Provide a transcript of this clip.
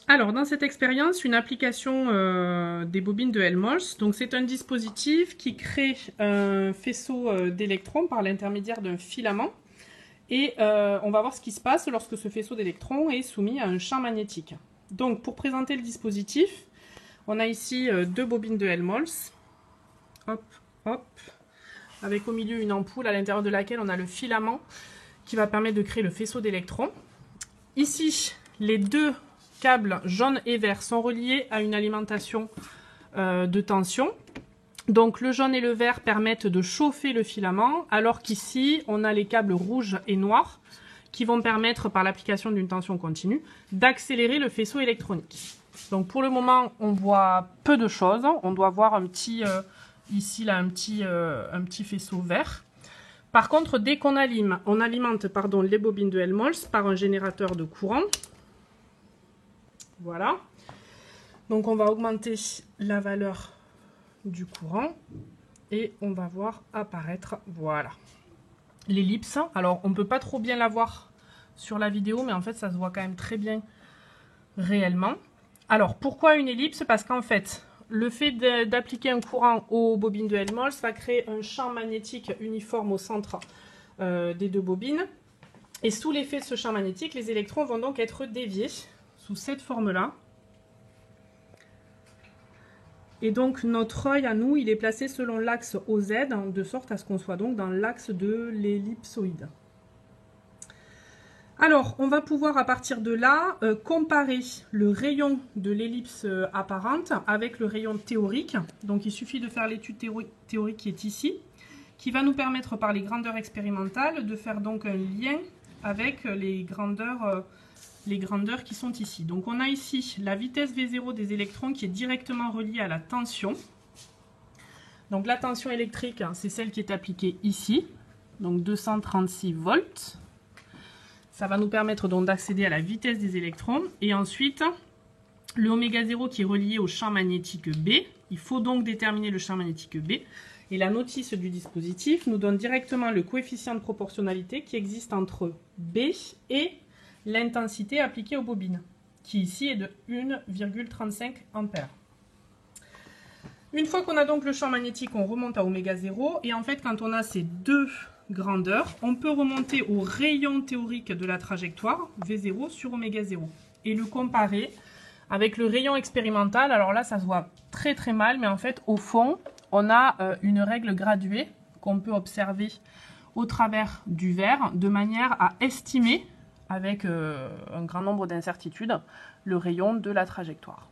Alors, dans cette expérience, une application des bobines de Helmholtz. Donc, c'est un dispositif qui crée un faisceau d'électrons par l'intermédiaire d'un filament. Et on va voir ce qui se passe lorsque ce faisceau d'électrons est soumis à un champ magnétique. Donc, pour présenter le dispositif, on a ici deux bobines de Helmholtz. Hop, hop. Avec au milieu une ampoule à l'intérieur de laquelle on a le filament qui va permettre de créer le faisceau d'électrons. Ici, les deux câbles jaune et vert sont reliés à une alimentation de tension. Donc le jaune et le vert permettent de chauffer le filament, alors qu'ici on a les câbles rouges et noirs qui vont permettre, par l'application d'une tension continue, d'accélérer le faisceau électronique. Donc pour le moment on voit peu de choses, on doit voir un petit, ici là, un petit faisceau vert. Par contre, dès qu'on alimente les bobines de Helmholtz par un générateur de courant. Voilà. Donc on va augmenter la valeur du courant et on va voir apparaître, voilà, l'ellipse. Alors on ne peut pas trop bien la voir sur la vidéo, mais en fait ça se voit quand même très bien réellement. Alors pourquoi une ellipse? Parce qu'en fait, le fait d'appliquer un courant aux bobines de Helmholtz va créer un champ magnétique uniforme au centre des deux bobines. Et sous l'effet de ce champ magnétique, les électrons vont donc être déviés sous cette forme-là. Et donc notre œil à nous, il est placé selon l'axe OZ, de sorte à ce qu'on soit donc dans l'axe de l'ellipsoïde. Alors, on va pouvoir à partir de là comparer le rayon de l'ellipse apparente avec le rayon théorique. Donc il suffit de faire l'étude théorique qui est ici, qui va nous permettre par les grandeurs expérimentales de faire donc un lien avec les grandeurs qui sont ici. Donc on a ici la vitesse V0 des électrons qui est directement reliée à la tension. Donc la tension électrique, c'est celle qui est appliquée ici, donc 236 volts. Ça va nous permettre donc d'accéder à la vitesse des électrons. Et ensuite, le oméga 0 qui est relié au champ magnétique B. Il faut donc déterminer le champ magnétique B. Et la notice du dispositif nous donne directement le coefficient de proportionnalité qui existe entre B et l'intensité appliquée aux bobines, qui ici est de 1,35 ampères. Une fois qu'on a donc le champ magnétique, on remonte à oméga 0. Et en fait, quand on a ces deux grandeurs, on peut remonter au rayon théorique de la trajectoire, V0 sur oméga 0, et le comparer avec le rayon expérimental. Alors là, ça se voit très très mal, mais en fait, au fond, on a une règle graduée qu'on peut observer au travers du verre, de manière à estimer, avec un grand nombre d'incertitudes, le rayon de la trajectoire.